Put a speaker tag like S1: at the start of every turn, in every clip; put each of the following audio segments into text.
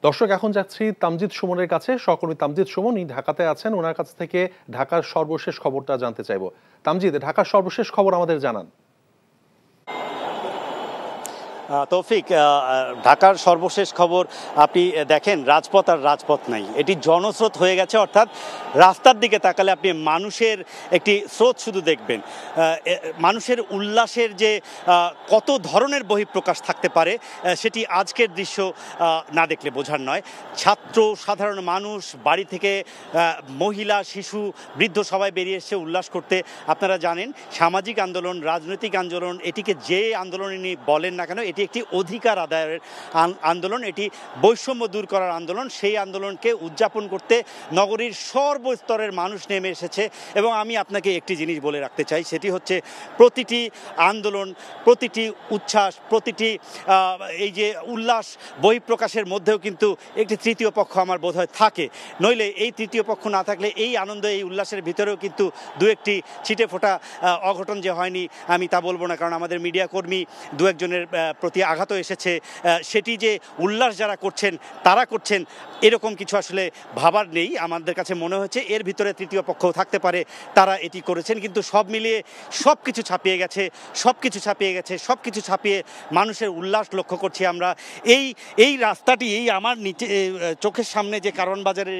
S1: দর্শক, এখন যাচ্ছি তামজিদ সুমনের কাছে। সহকর্মী তামজিদ সুমন ঢাকাতে আছেন, ওনার কাছ থেকে ঢাকার সর্বশেষ খবরটা জানতে চাইবো। তামজিদ, ঢাকার সর্বশেষ খবর আমাদের জানান।
S2: তৌফিক, ঢাকার সর্বশেষ খবর আপনি দেখেন, রাজপথ আর রাজপথ নাই, এটি জনস্রোত হয়ে গেছে। অর্থাৎ রাস্তার দিকে তাকালে আপনি মানুষের একটি স্রোত শুধু দেখবেন। মানুষের উল্লাসের যে কত ধরনের বহিঃপ্রকাশ থাকতে পারে সেটি আজকের দৃশ্য না দেখলে বোঝার নয়। ছাত্র, সাধারণ মানুষ, বাড়ি থেকে মহিলা, শিশু, বৃদ্ধ সবাই বেরিয়ে এসছে উল্লাস করতে। আপনারা জানেন, সামাজিক আন্দোলন, রাজনৈতিক আন্দোলন, এটিকে যে আন্দোলনই বলেন না কেন, এটি একটি অধিকার আদায়ের আন্দোলন, এটি বৈষম্য দূর করার আন্দোলন। সেই আন্দোলনকে উদযাপন করতে নগরীর সর্বস্তরের মানুষ নেমে এসেছে। এবং আমি আপনাকে একটি জিনিস বলে রাখতে চাই, সেটি হচ্ছে প্রতিটি আন্দোলন, প্রতিটি উচ্ছ্বাস, প্রতিটি এই যে উল্লাস বহিঃপ্রকাশের মধ্যেও কিন্তু একটি তৃতীয় পক্ষ আমার বোধহয় থাকে। নইলে এই তৃতীয় পক্ষ না থাকলে এই আনন্দ, এই উল্লাসের ভিতরেও কিন্তু দু একটি ছিটে ফোটা অঘটন যে হয়নি আমি তা বলবো না, কারণ আমাদের মিডিয়া কর্মী দু একজনের প্রতি আঘাত এসেছে। সেটি যে উল্লাস যারা করছেন তারা করছেন এরকম কিছু আসলে ভাবার নেই। আমাদের কাছে মনে হচ্ছে এর ভিতরে তৃতীয় পক্ষও থাকতে পারে, তারা এটি করেছেন। কিন্তু সব মিলিয়ে সব কিছু ছাপিয়ে গেছে, সব কিছু ছাপিয়ে মানুষের উল্লাস লক্ষ্য করছি আমরা। এই রাস্তাটি, এই আমার নিচে চোখের সামনে যে কারণ বাজারের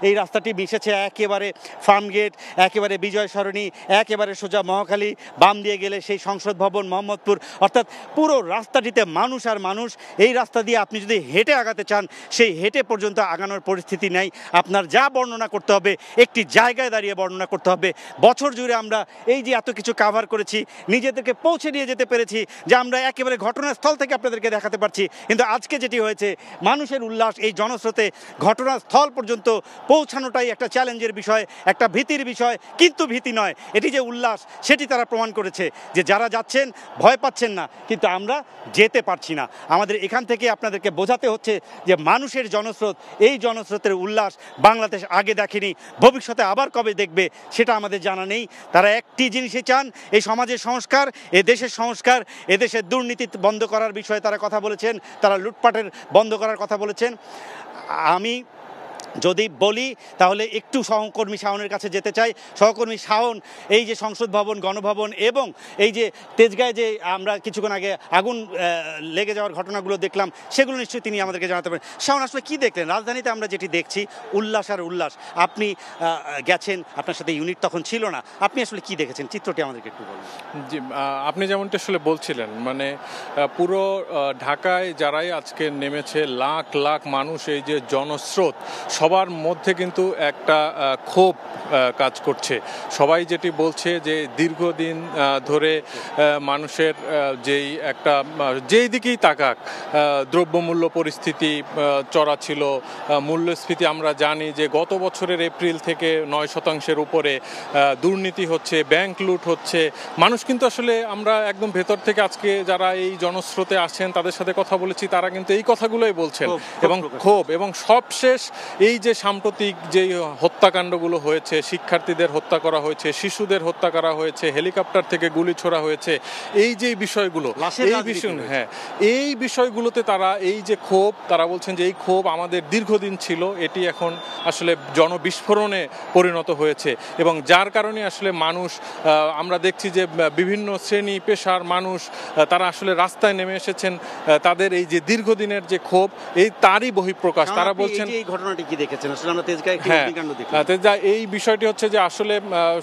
S2: এই রাস্তাটি মিশেছে একেবারে ফার্মগেট, একেবারে বিজয় সরণি, একেবারে সোজা মহাখালী, বাম দিয়ে গেলে সেই সংসদ ভবন, মোহাম্মদপুর। অর্থাৎ পুরো রাস্তাটিতে মানুষ আর মানুষ। এই রাস্তা দিয়ে আপনি যদি হেঁটে আগাতে চান, সেই হেঁটে পর্যন্ত আগানোর পরিস্থিতি নেই। আপনার যা বর্ণনা করতে হবে একটি জায়গায় দাঁড়িয়ে বর্ণনা করতে হবে। বছর জুড়ে আমরা এই যে এত কিছু কাভার করেছি, নিজেদেরকে পৌঁছে নিয়ে যেতে পেরেছি যে আমরা একেবারে ঘটনাস্থল থেকে আপনাদেরকে দেখাতে পারছি। কিন্তু আজকে যেটি হয়েছে, মানুষের উল্লাস, এই জনস্রোতে ঘটনাস্থল পর্যন্ত পৌঁছানোটাই একটা চ্যালেঞ্জের বিষয়, একটা ভীতির বিষয়। কিন্তু ভীতি নয়, এটি যে উল্লাস সেটি তারা প্রমাণ করেছে যে যারা যাচ্ছেন ভয় পাচ্ছেন না, কিন্তু আমরা যেতে পারছি না। আমাদের এখান থেকে আপনাদেরকে বোঝাতে হচ্ছে যে মানুষের জনস্রোত, এই জনস্রোতের উল্লাস বাংলাদেশ আগে দেখেনি, ভবিষ্যতে আবার কবে দেখবে সেটা আমাদের জানা নেই। তারা একটি জিনিসই চান, এই সমাজের সংস্কার, এ দেশের সংস্কার, এদেশের দুর্নীতি বন্ধ করার বিষয়ে তারা কথা বলেছেন, তারা লুটপাটের বন্ধ করার কথা বলেছেন। আমি যদি বলি তাহলে একটু সহকর্মী শাওনের কাছে যেতে চাই। সহকর্মী শাওন, এই যে সংসদ ভবন, গণভবন এবং এই যে তেজগাঁয়ে যে আমরা কিছুক্ষণ আগে আগুন লেগে যাওয়ার ঘটনাগুলো দেখলাম, সেগুলো নিশ্চয়ই তিনি আমাদেরকে জানাতে পারেন। শাওন, আসলে কি দেখলেন? রাজধানীতে আমরা যেটি দেখছি উল্লাস আর উল্লাস। আপনি গেছেন, আপনার সাথে ইউনিট তখন ছিল না, আপনি আসলে কি দেখেছেন? চিত্রটি আমাদেরকে একটু বলুন।
S3: জি, আপনি যেমনটা আসলে বলছিলেন, মানে পুরো ঢাকায় যারাই আজকে নেমেছে, লাখ লাখ মানুষ, এই যে জনস্রোত, সবার মধ্যে কিন্তু একটা ক্ষোভ কাজ করছে। সবাই যেটি বলছে যে দীর্ঘদিন ধরে মানুষের যেই দিকেই তাকাক দ্রব্যমূল্য পরিস্থিতি চড়া ছিল, মূল্যস্ফীতি আমরা জানি যে গত বছরের এপ্রিল থেকে 9% উপরে দুর্নীতি হচ্ছে, ব্যাংক লুট হচ্ছে। মানুষ কিন্তু আসলে, আমরা একদম ভেতর থেকে আজকে যারা এই জনস্রোতে আসছেন তাদের সাথে কথা বলেছি, তারা কিন্তু এই কথাগুলোই বলছেন। এবং ক্ষোভ, এবং সবশেষ এই যে সাম্প্রতিক যে হত্যাকাণ্ডগুলো হয়েছে, শিক্ষার্থীদের হত্যা করা হয়েছে, শিশুদের হত্যা করা হয়েছে, হেলিকপ্টার থেকে গুলি ছোড়া হয়েছে, এই যে বিষয়গুলো, এই বিষয়গুলোতে তারা এই যে ক্ষোভ, তারা বলছেন যে এই ক্ষোভ আমাদের দীর্ঘদিন ছিল, এটি এখন আসলে জনবিস্ফোরণে পরিণত হয়েছে। এবং যার কারণে আসলে মানুষ, আমরা দেখছি যে বিভিন্ন শ্রেণী পেশার মানুষ তারা আসলে রাস্তায় নেমে এসেছেন। তাদের এই যে দীর্ঘদিনের যে ক্ষোভ, এই তারই বহিঃপ্রকাশ। তারা বলছেন,
S2: এই ঘটনাটি কি দেখেছেন? আসলে আমরা তেজগাঁয়ে
S3: এই বিষয়টি হচ্ছে যে আসলে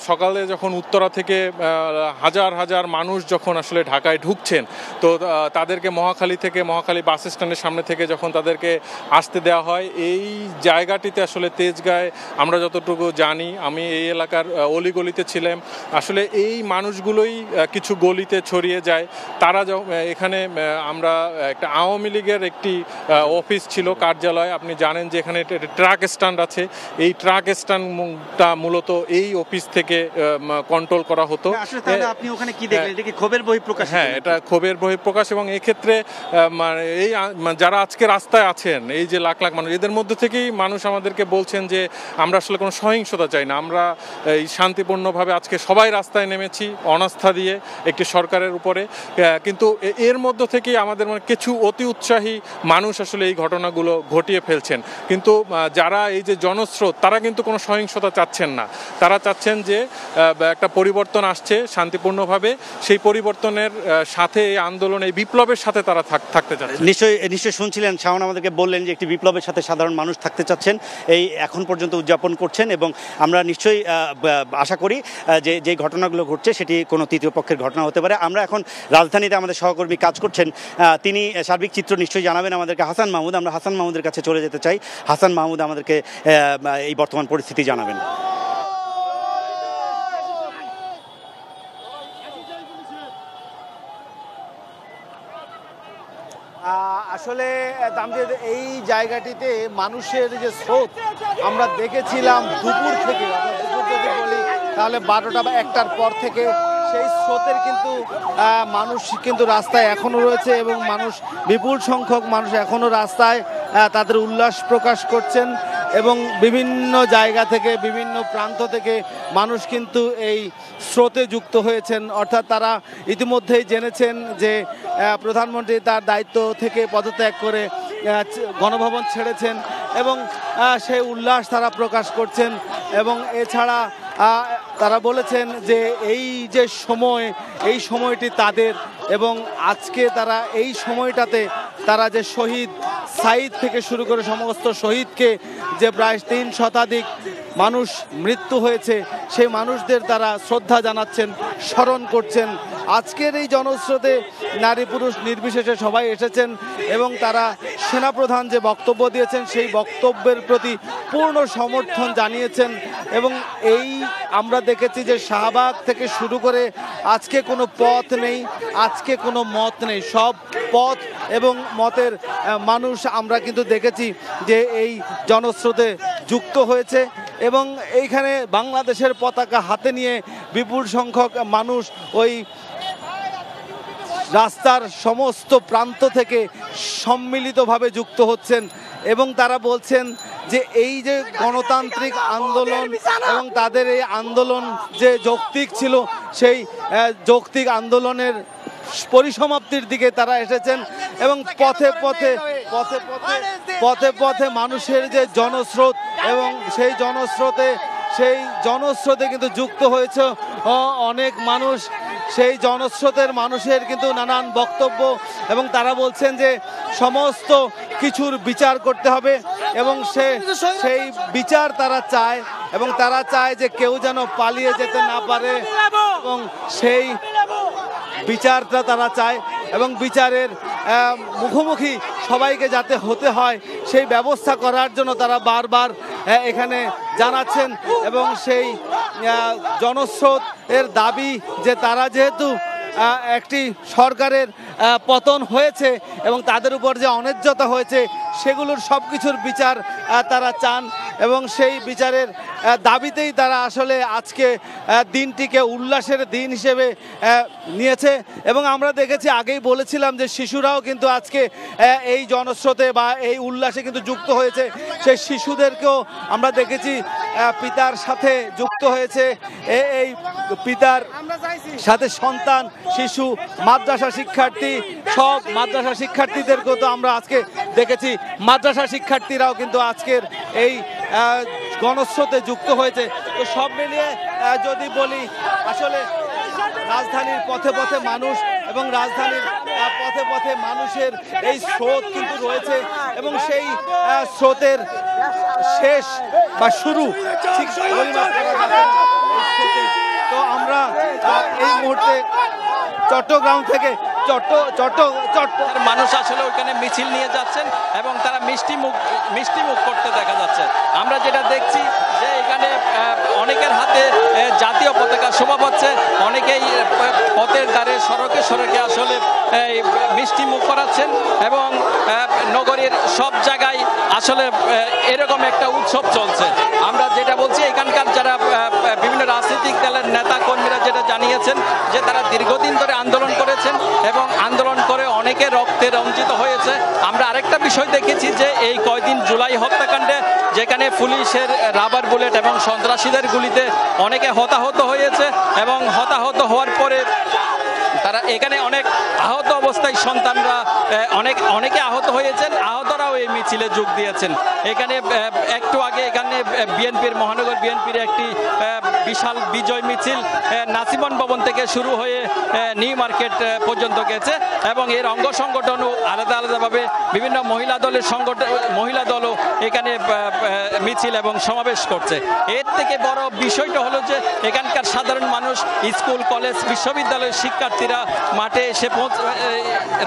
S3: সকালে যখন উত্তরা থেকে হাজার হাজার মানুষ যখন আসলে ঢাকায় ঢুকছেন, তো তাদেরকে মহাখালী বাস স্ট্যান্ডের সামনে থেকে যখন তাদেরকে আসতে দেওয়া হয়, এই জায়গাটিতে আসলে তেজগাঁয়ে আমরা যতটুকু জানি, আমি এই এলাকার অলিগলিতে ছিলাম, আসলে এই মানুষগুলোই কিছু গলিতে ছড়িয়ে যায়। তারা এখানে, আমরা একটা আওয়ামী লীগের একটি অফিস ছিল, কার্যালয়, আপনি জানেন যে এখানে ট্রাক স্ট্যান্ড আছে, এই ট্রাক স্ট্যান্ডটা মূলত এই অফিস থেকে কন্ট্রোল করা হতো।
S2: আপনি ওখানে কি দেখলেন? এটা কি ক্ষোভের বহিঃপ্রকাশ?
S3: হ্যাঁ, এটা ক্ষোভের বহিঃপ্রকাশ। এবং এই ক্ষেত্রে এই যারা আজকে রাস্তায় আছেন, এই যে লাখ লাখ মানুষ, এদের মধ্যে থেকেই মানুষ আমাদেরকে বলছেন যে আমরা আসলে কোনো সহিংসতা চাই না, আমরা এই শান্তিপূর্ণভাবে আজকে সবাই রাস্তায় নেমেছি অনাস্থা দিয়ে একটি সরকারের উপরে। কিন্তু এর মধ্য থেকেই আমাদের কিছু অতি উৎসাহী মানুষ আসলে এই ঘটনাগুলো ঘটিয়ে ফেলছেন। কিন্তু যারা এই যে জনস্রোত, তারা কিন্তু কোনো সহিংসতা চাচ্ছেন না। তারা চাচ্ছেন যে একটা পরিবর্তন আসছে শান্তিপূর্ণভাবে, সেই পরিবর্তনের সাথে এই আন্দোলন, এই বিপ্লবের সাথে তারা থাকতে চাচ্ছেন।
S2: নিশ্চয়ই শুনছিলেন, শাওন আমাদেরকে বললেন যে একটি বিপ্লবের সাথে সাধারণ মানুষ থাকতে চাচ্ছেন, এই এখন পর্যন্ত উদযাপন করছেন। এবং আমরা নিশ্চয়ই আশা করি যে যে ঘটনাগুলো ঘটছে সেটি কোনো তৃতীয় পক্ষের ঘটনা হতে পারে। আমরা এখন রাজধানীতে আমাদের সহকর্মী কাজ করছেন, তিনি সার্বিক চিত্র নিশ্চয়ই জানাবেন আমাদেরকে। হাসান মাহমুদ, আমরা হাসান মাহমুদের কাছে চলে যেতে চাই। হাসান মাহমুদ আমাদেরকে এই বর্তমান পরিস্থিতি জানাবেন।
S4: আসলে তামজিদ, এই জায়গাটিতে মানুষের যে স্রোত আমরা দেখেছিলাম দুপুর থেকে, দুপুর যদি বলি তাহলে 12টা বা 1টার পর থেকে সেই স্রোতের কিন্তু মানুষ কিন্তু রাস্তায় এখনও রয়েছে এবং মানুষ, বিপুল সংখ্যক মানুষ এখনও রাস্তায় তাদের উল্লাস প্রকাশ করছেন। এবং বিভিন্ন জায়গা থেকে, বিভিন্ন প্রান্ত থেকে মানুষ কিন্তু এই স্রোতে যুক্ত হয়েছেন। অর্থাৎ তারা ইতিমধ্যেই জেনেছেন যে প্রধানমন্ত্রী তার দায়িত্ব থেকে পদত্যাগ করে গণভবন ছেড়েছেন এবং সেই উল্লাস তারা প্রকাশ করছেন। এবং এছাড়া তারা বলেছেন যে এই যে সময়, এই সময়টি তাদের, এবং আজকে তারা এই সময়টাতে তারা যে শহীদ সাইদ থেকে শুরু করে সমস্ত শহীদকে, যে প্রায় 3 শতাধিক মানুষ মৃত্যু হয়েছে, সেই মানুষদের তারা শ্রদ্ধা জানাচ্ছেন, স্মরণ করছেন। আজকের এই জনস্রোতে নারী পুরুষ নির্বিশেষে সবাই এসেছেন এবং তারা সেনাপ্রধান যে বক্তব্য দিয়েছেন সেই বক্তব্যের প্রতি পূর্ণ সমর্থন জানিয়েছেন। এবং এই আমরা দেখেছি যে শাহবাগ থেকে শুরু করে আজকে কোনো পথ নেই, আজকে কোনো মত নেই, সব পথ এবং মতের মানুষ আমরা কিন্তু দেখেছি যে এই জনস্রোতে যুক্ত হয়েছে। এবং এইখানে বাংলাদেশের পতাকা হাতে নিয়ে বিপুল সংখ্যক মানুষ ওই রাস্তার সমস্ত প্রান্ত থেকে সম্মিলিতভাবে যুক্ত হচ্ছেন এবং তারা বলছেন যে এই যে গণতান্ত্রিক আন্দোলন এবং তাদের এই আন্দোলন যে যৌক্তিক ছিল, সেই যৌক্তিক আন্দোলনের পরিসমাপ্তির দিকে তারা এসেছেন। এবং পথে পথে পথে পথে পথে পথে মানুষের যে জনস্রোত, এবং সেই জনস্রোতে কিন্তু যুক্ত হয়েছে অনেক মানুষ। সেই জনস্রোতের মানুষের কিন্তু নানান বক্তব্য, এবং তারা বলছেন যে সমস্ত কিছুর বিচার করতে হবে এবং সেই বিচার তারা চায়, এবং তারা চায় যে কেউ যেন পালিয়ে যেতে না পারে, এবং সেই বিচারটা তারা চায় এবং বিচারের মুখোমুখি সবাইকে যাতে হতে হয় সেই ব্যবস্থা করার জন্য তারা বারবার এখানে জানাচ্ছেন। এবং সেই জনস্রোত এর দাবি যে তারা যেহেতু একটি সরকারের পতন হয়েছে এবং তাদের উপর যে অন্যায্যতা হয়েছে সেগুলোর সব কিছুর বিচার তারা চান, এবং সেই বিচারের দাবিতেই তারা আসলে আজকে দিনটিকে উল্লাসের দিন হিসেবে নিয়েছে। এবং আমরা দেখেছি, আগেই বলেছিলাম যে শিশুরাও কিন্তু আজকে এই জনস্রোতে বা এই উল্লাসে কিন্তু যুক্ত হয়েছে। সেই শিশুদেরকেও আমরা দেখেছি পিতার সাথে যুক্ত হয়েছে, এই পিতার সাথে সন্তান, শিশু, মাদ্রাসা শিক্ষার্থী, সব মাদ্রাসা শিক্ষার্থীদেরকেও তো আমরা আজকে দেখেছি। মাদ্রাসা শিক্ষার্থীরাও কিন্তু আজকের এই গণস্রোতে যুক্ত হয়েছে। তো সব মিলিয়ে যদি বলি, আসলে রাজধানীর পথে পথে মানুষ এবং রাজধানীর পথে পথে মানুষের এই স্রোত কিন্তু রয়েছে, এবং সেই স্রোতের শেষ বা শুরু ঠিক পরিমাপ করা যাবে না এই স্রোতে। তো আমরা এই মুহূর্তে চট্টগ্রাম থেকে
S5: মানুষ আসলে ওইখানে মিছিল নিয়ে যাচ্ছেন এবং তারা মিষ্টি মুখ করতে দেখা যাচ্ছে। আমরা যেটা দেখছি যে এখানে অনেকের হাতে জাতীয় পতাকা শোভা পাচ্ছে, অনেকেই পথের ধারে সড়কে সড়কে আসলে মিষ্টি মুখ করাচ্ছেন এবং নগরীর সব জায়গায় আসলে এরকম একটা উৎসব চলছে। আমরা যেটা বলছি, এখানকার যারা বিভিন্ন রাজনৈতিক দলের নেতা কর্মীরা যেটা জানিয়েছেন যে তারা দীর্ঘদিন ধরে আন্দোলন করেছেন এবং আন্দোলন করে অনেকে রক্তে রঞ্জিত হয়েছে। আমরা আরেকটা বিষয় দেখেছি যে এই কয়দিন জুলাই হত্যাকাণ্ডে যেখানে পুলিশের রাবার বুলেট এবং সন্ত্রাসীদের গুলিতে অনেকে হতাহত হয়েছে এবং হতাহত হওয়ার পরে তারা এখানে অনেক আহত অবস্থায় সন্তানরা অনেকে আহত হয়েছেন, আহতরাও এই মিছিলে যোগ দিয়েছেন। এখানে একটু আগে এখানে বিএনপির মহানগর বিএনপির একটি বিশাল বিজয় মিছিল নাসিমন ভবন থেকে শুরু হয়ে নিউ মার্কেট পর্যন্ত গেছে এবং এর অঙ্গ সংগঠনও আলাদা আলাদাভাবে বিভিন্ন মহিলা দলও এখানে মিছিল এবং সমাবেশ করছে। এর থেকে বড় বিষয়টা হলো যে এখানকার সাধারণ মানুষ, স্কুল কলেজ বিশ্ববিদ্যালয়ের শিক্ষার্থীরা মাঠে এসে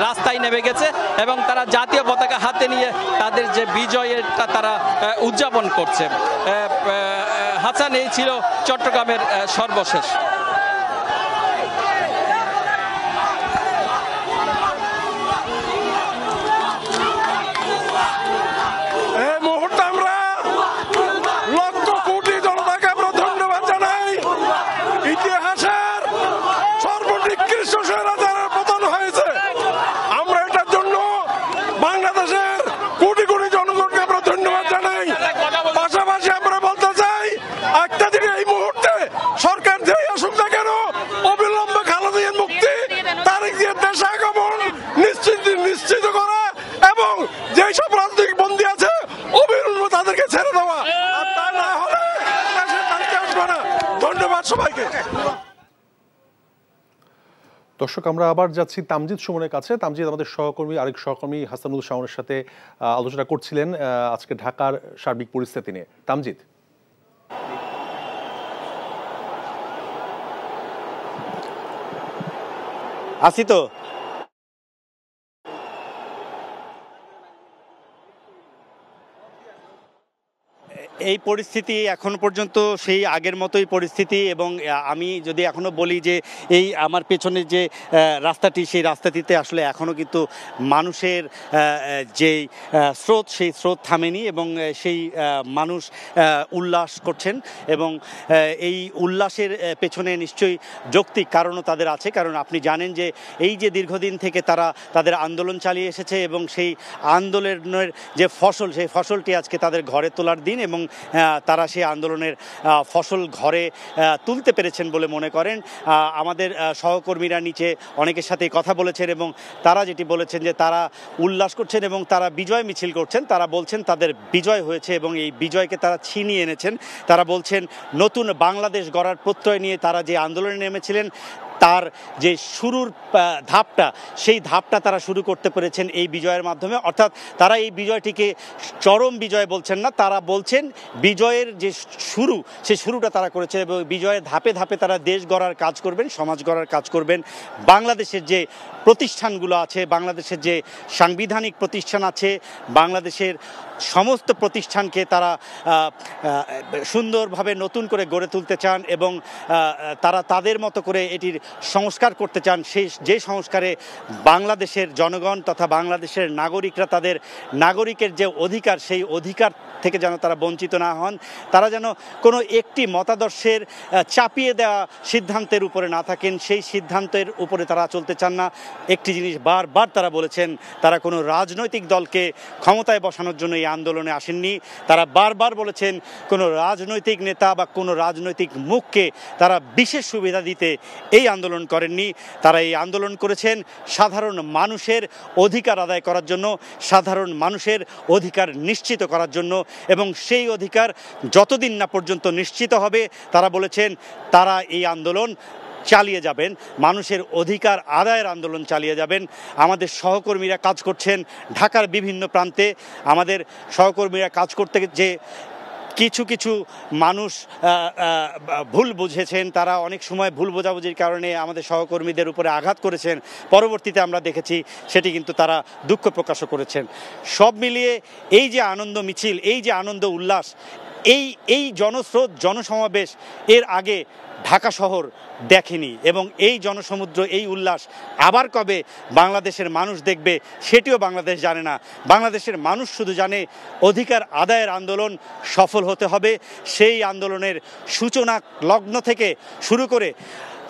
S5: রাস্তায় নেমে গেছে এবং তারা জাতীয় পতাকা হাতে নিয়ে তাদের যে বিজয়েরটা তারা উদযাপন করছে। হাসান, এই ছিল চট্টগ্রামের সর্বশেষ।
S1: দর্শক, আমরা আবার যাচ্ছি তামজিদ সুমনের কাছে। তামজিদ আমাদের আরেক সহকর্মী হাসানুল শাওনের সাথে আলোচনা করছিলেন আজকে ঢাকার সার্বিক পরিস্থিতি নিয়ে। তামজিদ,
S2: আছি তো। এই পরিস্থিতি এখন পর্যন্ত সেই আগের মতোই পরিস্থিতি এবং আমি যদি এখনও বলি যে এই আমার পেছনে যে রাস্তাটি, সেই রাস্তাটিতে আসলে এখনও কিন্তু মানুষের যেই স্রোত, সেই স্রোত থামেনি এবং সেই মানুষ উল্লাস করছেন এবং এই উল্লাসের পেছনে নিশ্চয়ই যৌক্তিক কারণও তাদের আছে। কারণ আপনি জানেন যে এই যে দীর্ঘদিন থেকে তারা তাদের আন্দোলন চালিয়ে এসেছে এবং সেই আন্দোলনের যে ফসল, সেই ফসলটি আজকে তাদের ঘরে তোলার দিন এবং তারা সেই আন্দোলনের ফসল ঘরে তুলতে পেরেছেন বলে মনে করেন। আমাদের সহকর্মীরা নিচে অনেকের সাথে কথা বলেছেন এবং তারা যেটি বলেছেন যে তারা উল্লাস করছেন এবং তারা বিজয় মিছিল করছেন। তারা বলছেন তাদের বিজয় হয়েছে এবং এই বিজয়কে তারা ছিনিয়ে এনেছেন। তারা বলছেন নতুন বাংলাদেশ গড়ার প্রত্যয় নিয়ে তারা যে আন্দোলনে নেমেছিলেন তার যে শুরুর ধাপটা, সেই ধাপটা তারা শুরু করতে পেরেছেন এই বিজয়ের মাধ্যমে। অর্থাৎ তারা এই বিজয়টিকে চরম বিজয় বলছেন না, তারা বলছেন বিজয়ের যে শুরু, সেই শুরুটা তারা করেছেন এবং বিজয়ের ধাপে ধাপে তারা দেশ গড়ার কাজ করবেন, সমাজ গড়ার কাজ করবেন। বাংলাদেশের যে প্রতিষ্ঠানগুলো আছে, বাংলাদেশের যে সাংবিধানিক প্রতিষ্ঠান আছে, বাংলাদেশের সমস্ত প্রতিষ্ঠানকে তারা সুন্দরভাবে নতুন করে গড়ে তুলতে চান এবং তারা তাদের মতো করে এটির সংস্কার করতে চান। সেই যে সংস্কারে বাংলাদেশের জনগণ তথা বাংলাদেশের নাগরিকরা তাদের নাগরিকের যে অধিকার, সেই অধিকার থেকে যেন তারা বঞ্চিত না হন, তারা যেন কোনো একটি মতাদর্শের চাপিয়ে দেওয়া সিদ্ধান্তের উপরে না থাকেন, সেই সিদ্ধান্তের উপরে তারা চলতে চান না। একটি জিনিস বারবার তারা বলেছেন, তারা কোনো রাজনৈতিক দলকে ক্ষমতায় বসানোর জন্য এই আন্দোলনে আসেননি। তারা বারবার বলেছেন কোনো রাজনৈতিক নেতা বা কোনো রাজনৈতিক মুখকে তারা বিশেষ সুবিধা দিতে এই আন্দোলন করেননি। তারা এই আন্দোলন করেছেন সাধারণ মানুষের অধিকার আদায় করার জন্য, সাধারণ মানুষের অধিকার নিশ্চিত করার জন্য এবং সেই অধিকার যতদিন না পর্যন্ত নিশ্চিত হবে তারা বলেছেন তারা এই আন্দোলন চালিয়ে যাবেন, মানুষের অধিকার আদায়ের আন্দোলন চালিয়ে যাবেন। আমাদের সহকর্মীরা কাজ করছেন ঢাকার বিভিন্ন প্রান্তে। আমাদের সহকর্মীরা কাজ করতে যে কিছু কিছু মানুষ ভুল বুঝেছেন, তারা অনেক সময় ভুল বোঝাবুঝির কারণে আমাদের সহকর্মীদের উপরে আঘাত করেছেন। পরবর্তীতে আমরা দেখেছি সেটি কিন্তু তারা দুঃখ প্রকাশও করেছেন। সব মিলিয়ে এই যে আনন্দ মিছিল, এই যে আনন্দ উল্লাস, এই জনস্রোত জনসমাবেশ এর আগে ঢাকা শহর দেখেনি, এবং এই জনসমুদ্র এই উল্লাস আবার কবে বাংলাদেশের মানুষ দেখবে সেটিও বাংলাদেশ জানে না। বাংলাদেশের মানুষ শুধু জানে অধিকার আদায়ের আন্দোলন সফল হতে হবে। সেই আন্দোলনের সূচনা লগ্ন থেকে শুরু করে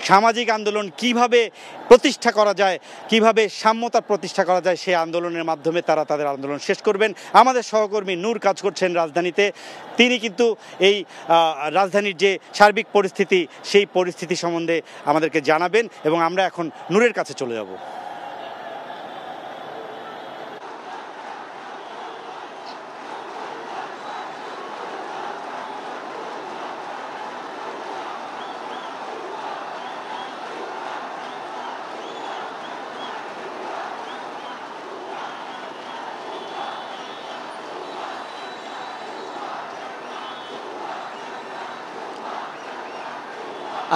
S2: সামাজিক আন্দোলন কিভাবে প্রতিষ্ঠা করা যায়, কিভাবে সাম্যতা প্রতিষ্ঠা করা যায়, সেই আন্দোলনের মাধ্যমে তারা তাদের আন্দোলন শেষ করবেন। আমাদের সহকর্মী নূর কাজ করছেন রাজধানীতে, তিনি কিন্তু এই রাজধানীর যে সার্বিক পরিস্থিতি সেই পরিস্থিতি সম্বন্ধে আমাদেরকে জানাবেন, এবং আমরা এখন নূরের কাছে চলে যাব।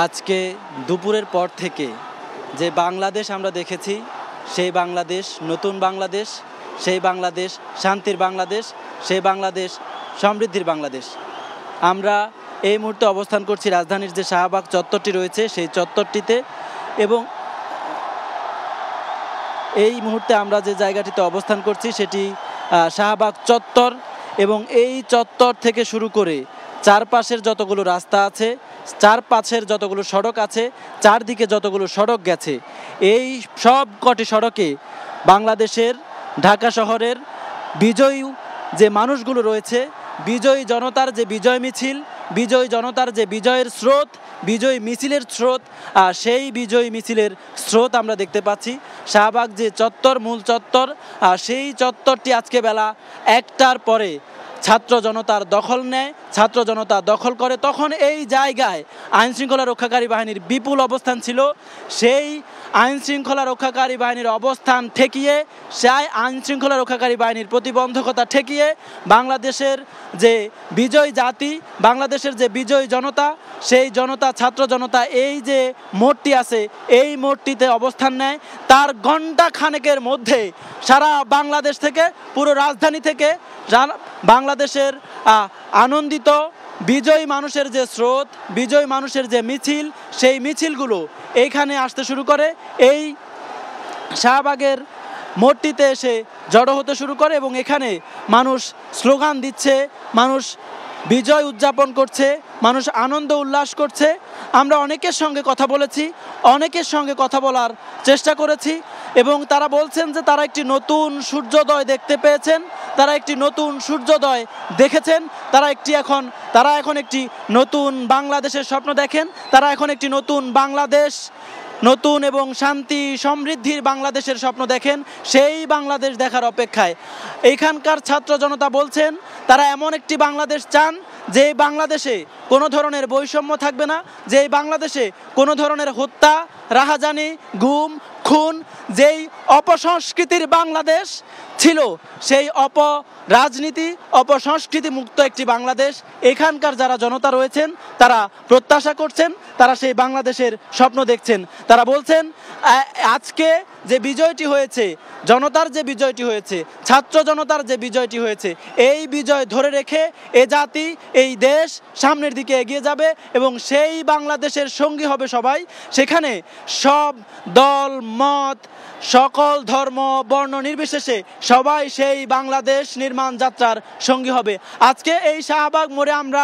S6: আজকে দুপুরের পর থেকে যে বাংলাদেশ আমরা দেখেছি, সেই বাংলাদেশ নতুন বাংলাদেশ, সেই বাংলাদেশ শান্তির বাংলাদেশ, সেই বাংলাদেশ সমৃদ্ধির বাংলাদেশ। আমরা এই মুহূর্তে অবস্থান করছি রাজধানীর যে শাহবাগ চত্বরটি রয়েছে সেই চত্বরটিতে, এবং এই মুহূর্তে আমরা যে জায়গাটিতে অবস্থান করছি সেটি শাহবাগ চত্বর, এবং এই চত্বর থেকে শুরু করে চারপাশের যতগুলো রাস্তা আছে, চারপাশের যতগুলো সড়ক আছে, চারদিকে যতগুলো সড়ক গেছে, এই সব কটি সড়কে বাংলাদেশের ঢাকা শহরের বিজয়ী যে মানুষগুলো রয়েছে, বিজয়ী জনতার যে বিজয় মিছিল, বিজয়ী জনতার যে বিজয়ের স্রোত, বিজয়ী মিছিলের স্রোত, সেই বিজয়ী মিছিলের স্রোত আমরা দেখতে পাচ্ছি। শাহবাগ যে চত্বর, মূল চত্বর, সেই চত্বরটি আজকে বেলা 1টার পরে ছাত্র জনতার দখল নেয়, ছাত্র জনতা দখল করে। তখন এই জায়গায় আইনশৃঙ্খলা রক্ষাকারী বাহিনীর বিপুল অবস্থান ছিল। সেই আইনশৃঙ্খলা রক্ষাকারী বাহিনীর অবস্থান ঠেকিয়ে, সেই আইনশৃঙ্খলা রক্ষাকারী বাহিনীর প্রতিবন্ধকতা ঠেকিয়ে বাংলাদেশের যে বিজয় জাতি, বাংলাদেশের যে বিজয়ী জনতা, সেই জনতা, ছাত্র জনতা এই যে মোড়টি আছে এই মোড়টিতে অবস্থান নেয়। তার ঘণ্টা খানেকের মধ্যে সারা বাংলাদেশ থেকে, পুরো রাজধানী থেকে বাংলাদেশের আনন্দিত বিজয়ী মানুষের যে স্রোত, বিজয়ী মানুষের যে মিছিল, সেই মিছিলগুলো এইখানে আসতে শুরু করে, এই শাহবাগের মোড়টিতে এসে জড়ো হতে শুরু করে, এবং এখানে মানুষ স্লোগান দিচ্ছে, মানুষ বিজয় উদযাপন করছে, মানুষ আনন্দ উল্লাস করছে। আমরা অনেকের সঙ্গে কথা বলেছি, অনেকের সঙ্গে কথা বলার চেষ্টা করেছি, এবং তারা বলছেন যে তারা একটি নতুন সূর্যোদয় দেখতে পেয়েছেন, তারা একটি নতুন সূর্যোদয় দেখেছেন, তারা এখন একটি নতুন বাংলাদেশের স্বপ্ন দেখেন, তারা এখন একটি নতুন বাংলাদেশ, নতুন এবং শান্তি সমৃদ্ধির বাংলাদেশের স্বপ্ন দেখেন। সেই বাংলাদেশ দেখার অপেক্ষায় এইখানকার ছাত্র জনতা বলছেন তারা এমন একটি বাংলাদেশ চান যে বাংলাদেশে কোনো ধরনের বৈষম্য থাকবে না, যে বাংলাদেশে কোনো ধরনের হত্যা, রাহাজানি, গুম, খুন, যেই অপসংস্কৃতির বাংলাদেশ ছিল, সেই রাজনীতি, অপসংস্কৃতি মুক্ত একটি বাংলাদেশ এখানকার যারা জনতা রয়েছেন তারা প্রত্যাশা করছেন, তারা সেই বাংলাদেশের স্বপ্ন দেখছেন। তারা বলছেন আজকে যে বিজয়টি হয়েছে, জনতার যে বিজয়টি হয়েছে, ছাত্র জনতার যে বিজয়টি হয়েছে, এই বিজয় ধরে রেখে এ জাতি, এই দেশ সামনের দিকে এগিয়ে যাবে, এবং সেই বাংলাদেশের সঙ্গী হবে সবাই। সেখানে সব দল মত, সকল ধর্ম বর্ণ নির্বিশেষে সবাই সেই বাংলাদেশ নির্মাণ যাত্রার সঙ্গী হবে। আজকে এই শাহবাগ মোড়ে আমরা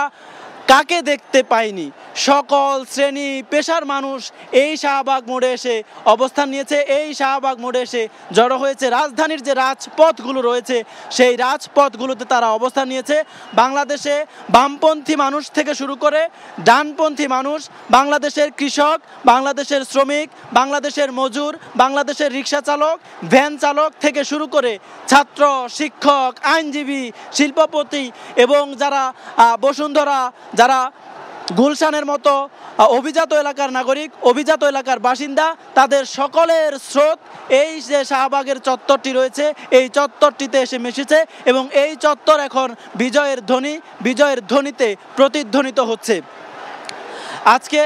S6: কাকে দেখতে পাইনি? সকল শ্রেণী পেশার মানুষ এই শাহবাগ মোড়ে এসে অবস্থান নিয়েছে, এই শাহবাগ মোড়ে এসে জড়ো হয়েছে। রাজধানীর যে রাজপথগুলো রয়েছে সেই রাজপথগুলোতে তারা অবস্থান নিয়েছে। বাংলাদেশে বামপন্থী মানুষ থেকে শুরু করে ডানপন্থী মানুষ, বাংলাদেশের কৃষক, বাংলাদেশের শ্রমিক, বাংলাদেশের মজুর, বাংলাদেশের রিক্সা চালক, ভ্যান চালক থেকে শুরু করে ছাত্র, শিক্ষক, আইনজীবী, শিল্পপতি, এবং যারা বসুন্ধরা, যারা গুলশানের মতো অভিজাত এলাকার নাগরিক, অভিজাত এলাকার বাসিন্দা, তাদের সকলের স্রোত এই যে শাহবাগের চত্বরটি রয়েছে এই চত্বরটিতে এসে মিশেছে, এবং এই চত্বর এখন বিজয়ের ধ্বনিতে প্রতিধ্বনিত হচ্ছে। আজকে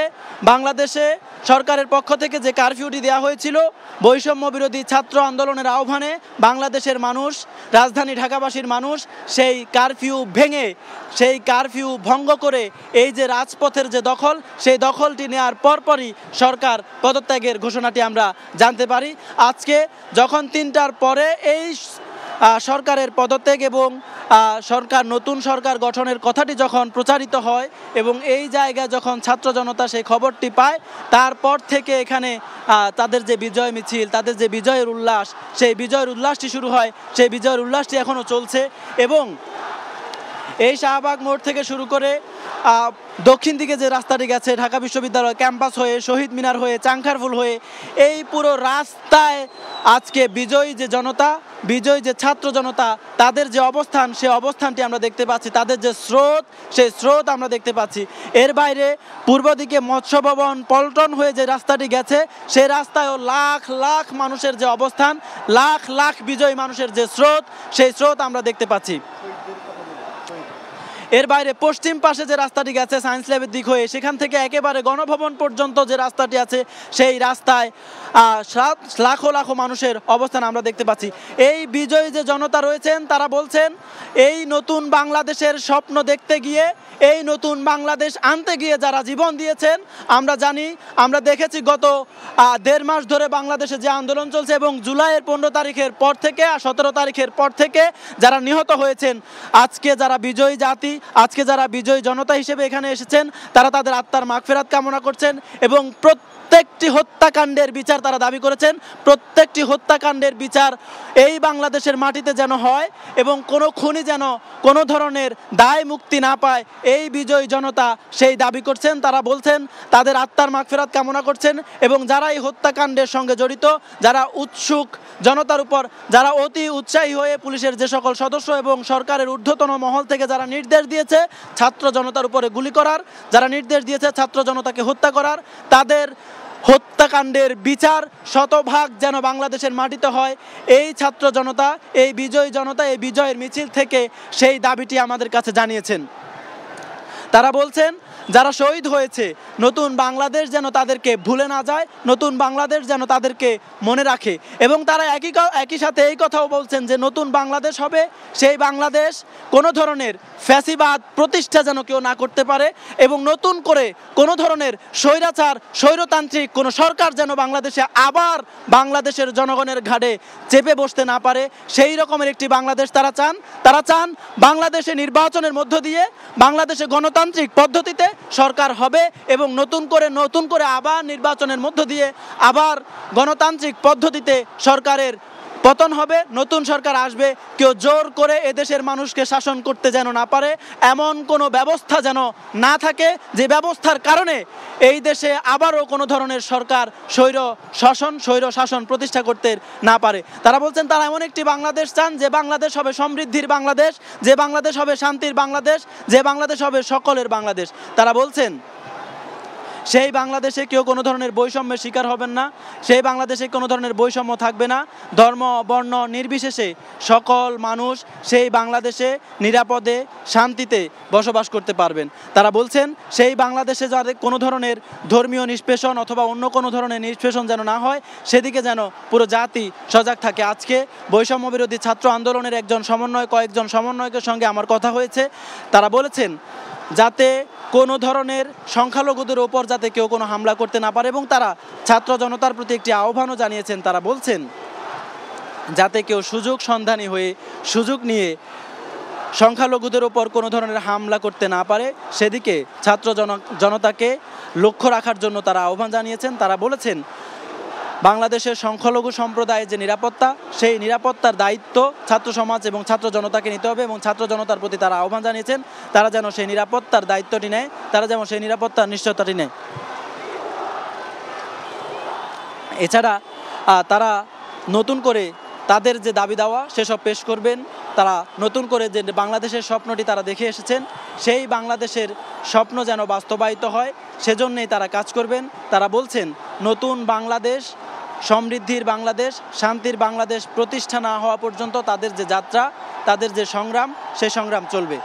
S6: বাংলাদেশে সরকারের পক্ষ থেকে যে কারফিউটি দেওয়া হয়েছিল বৈষম্য বিরোধী ছাত্র আন্দোলনের আহ্বানে বাংলাদেশের মানুষ, রাজধানী ঢাকাবাসীর মানুষ সেই কারফিউ ভেঙে, সেই কারফিউ ভঙ্গ করে এই যে রাজপথের যে দখল, সেই দখলটি নেওয়ার পরপরই সরকার পদত্যাগের ঘোষণাটি আমরা জানতে পারি। আজকে যখন 3টার পরে এই সরকারের পদত্যাগ এবং নতুন সরকার গঠনের কথাটি যখন প্রচারিত হয় এবং এই জায়গায় যখন ছাত্র জনতা সেই খবরটি পায়, তারপর থেকে এখানে তাদের যে বিজয় মিছিল, তাদের যে বিজয়ের উল্লাস, সেই বিজয়ের উল্লাসটি শুরু হয়। সেই বিজয়ের উল্লাসটি এখনও চলছে এবং এই শাহবাগ মোড় থেকে শুরু করে দক্ষিণ দিকে যে রাস্তাটি গেছে ঢাকা বিশ্ববিদ্যালয় ক্যাম্পাস হয়ে, শহীদ মিনার হয়ে, চাংখারফুল হয়ে, এই পুরো রাস্তায় আজকে বিজয়ী যে জনতা, বিজয়ী যে ছাত্র জনতা, তাদের যে অবস্থান, সেই অবস্থানটি আমরা দেখতে পাচ্ছি। তাদের যে স্রোত, সেই স্রোত আমরা দেখতে পাচ্ছি। এর বাইরে পূর্ব দিকে মৎস্য ভবন, পল্টন হয়ে যে রাস্তাটি গেছে, সেই রাস্তায়ও লাখ লাখ মানুষের যে অবস্থান, লাখ লাখ বিজয়ী মানুষের যে স্রোত, সেই স্রোত আমরা দেখতে পাচ্ছি। এর বাইরে পশ্চিম পাশে যে রাস্তাটি গেছে সায়েন্স ল্যাবের দিক হয়ে, সেখান থেকে একেবারে গণভবন পর্যন্ত যে রাস্তাটি আছে, সেই রাস্তায় লাখো লাখো মানুষের অবস্থান আমরা দেখতে পাচ্ছি। এই বিজয়ী যে জনতা রয়েছেন, তারা বলছেন এই নতুন বাংলাদেশের স্বপ্ন দেখতে গিয়ে, এই নতুন বাংলাদেশ আনতে গিয়ে যারা জীবন দিয়েছেন, আমরা জানি, আমরা দেখেছি গত 1.5 মাস ধরে বাংলাদেশে যে আন্দোলন চলছে এবং জুলাইয়ের 15 তারিখের পর থেকে 17 তারিখের পর থেকে যারা নিহত হয়েছেন, আজকে যারা বিজয়ী জাতি, আজকে যারা বিজয়ী জনতা হিসেবে এখানে এসেছেন, তারা তাদের আত্মার মাগফিরাত কামনা করছেন এবং প্রত্যেকটি হত্যাকাণ্ডের বিচার তারা দাবি করেছেন। প্রত্যেকটি হত্যাকাণ্ডের বিচার এই বাংলাদেশের মাটিতে যেন হয় এবং কোনো খুনি যেন কোনো ধরনের দায় মুক্তি না পায়, এই বিজয়ী জনতা সেই দাবি করছেন। তারা বলছেন তাদের আত্মার মাগফিরাত কামনা করছেন এবং যারা এই হত্যাকাণ্ডের সঙ্গে জড়িত, যারা উৎসুক জনতার উপর, যারা অতি উৎসাহী হয়ে পুলিশের যে সকল সদস্য এবং সরকারের ঊর্ধ্বতন মহল থেকে যারা নির্দেশ দিয়েছে ছাত্র জনতার উপরে গুলি করার, যারা নির্দেশ দিয়েছে ছাত্র জনতাকে হত্যা করার, তাদের হত্যাকাণ্ডের বিচার শতভাগ যেন বাংলাদেশের মাটিতে হয়, এই ছাত্র জনতা, এই বিজয়ী জনতা এই বিজয়ের মিছিল থেকে সেই দাবিটি আমাদের কাছে জানিয়েছেন। তারা বলছেন যারা শহীদ হয়েছে, নতুন বাংলাদেশ যেন তাদেরকে ভুলে না যায়, নতুন বাংলাদেশ যেন তাদেরকে মনে রাখে এবং তারা একই সাথে এই কথাও বলছেন যে নতুন বাংলাদেশ হবে, সেই বাংলাদেশ কোনো ধরনের ফ্যাসিবাদ প্রতিষ্ঠা যেন কেউ না করতে পারে এবং নতুন করে কোনো ধরনের স্বৈরাচার, স্বৈরতান্ত্রিক কোনো সরকার যেন বাংলাদেশে আবার বাংলাদেশের জনগণের ঘাড়ে চেপে বসতে না পারে, সেই রকমের একটি বাংলাদেশ তারা চান। তারা চান বাংলাদেশে নির্বাচনের মধ্য দিয়ে, বাংলাদেশে গণতান্ত্রিক পদ্ধতিতে সরকার হবে এবং নতুন করে আবার নির্বাচনের মধ্য দিয়ে আবার গণতান্ত্রিক পদ্ধতিতে সরকারের পতন হবে, নতুন সরকার আসবে। কেউ জোর করে এদেশের মানুষকে শাসন করতে যেন না পারে, এমন কোনো ব্যবস্থা যেন না থাকে যে ব্যবস্থার কারণে এই দেশে আবারও কোনো ধরনের সরকার স্বৈর শাসন প্রতিষ্ঠা করতে না পারে। তারা বলছেন তারা এমন একটি বাংলাদেশ চান যে বাংলাদেশ হবে সমৃদ্ধির বাংলাদেশ, যে বাংলাদেশ হবে শান্তির বাংলাদেশ, যে বাংলাদেশ হবে সকলের বাংলাদেশ। তারা বলছেন সেই বাংলাদেশে কেউ কোনো ধরনের বৈষম্যের শিকার হবেন না, সেই বাংলাদেশে কোনো ধরনের বৈষম্য থাকবে না, ধর্ম বর্ণ নির্বিশেষে সকল মানুষ সেই বাংলাদেশে নিরাপদে শান্তিতে বসবাস করতে পারবেন। তারা বলছেন সেই বাংলাদেশে যাতে কোনো ধরনের ধর্মীয় নিষ্পেষণ অথবা অন্য কোনো ধরনের নিষ্পেষণ যেন না হয়, সেদিকে যেন পুরো জাতি সজাগ থাকে। আজকে বৈষম্য বিরোধী ছাত্র আন্দোলনের কয়েকজন সমন্বয়কের সঙ্গে আমার কথা হয়েছে। তারা বলেছেন যাতে কোনো ধরনের সংখ্যালঘুদের ওপর যাতে কেউ কোনো হামলা করতে না পারে এবং তারা ছাত্র জনতার প্রতি একটি আহ্বানও জানিয়েছেন। তারা বলছেন যাতে কেউ সুযোগ সন্ধানী হয়ে সুযোগ নিয়ে সংখ্যালঘুদের ওপর কোনো ধরনের হামলা করতে না পারে, সেদিকে ছাত্র জনতাকে লক্ষ্য রাখার জন্য তারা আহ্বান জানিয়েছেন। তারা বলেছেন বাংলাদেশের সংখ্যালঘু সম্প্রদায়ের যে নিরাপত্তা, সেই নিরাপত্তার দায়িত্ব ছাত্র সমাজ এবং ছাত্র জনতাকে নিতে হবে এবং ছাত্র জনতার প্রতি তারা আহ্বান জানিয়েছেন তারা যেন সেই নিরাপত্তার দায়িত্বটি নেয়, তারা যেন সেই নিরাপত্তার নিশ্চয়তাটি নেয়। এছাড়া তারা নতুন করে তাদের যে দাবি দাওয়া সেসব পেশ করবেন। তারা নতুন করে যে বাংলাদেশের স্বপ্নটি তারা দেখে এসেছেন, সেই বাংলাদেশের স্বপ্ন যেন বাস্তবায়িত হয়, সেজন্যই তারা কাজ করবেন। তারা বলছেন নতুন বাংলাদেশ, সমৃদ্ধির বাংলাদেশ, শান্তির বাংলাদেশ প্রতিষ্ঠা না হওয়া পর্যন্ত তাদের যে যাত্রা, তাদের যে সংগ্রাম, সেই সংগ্রাম চলবে।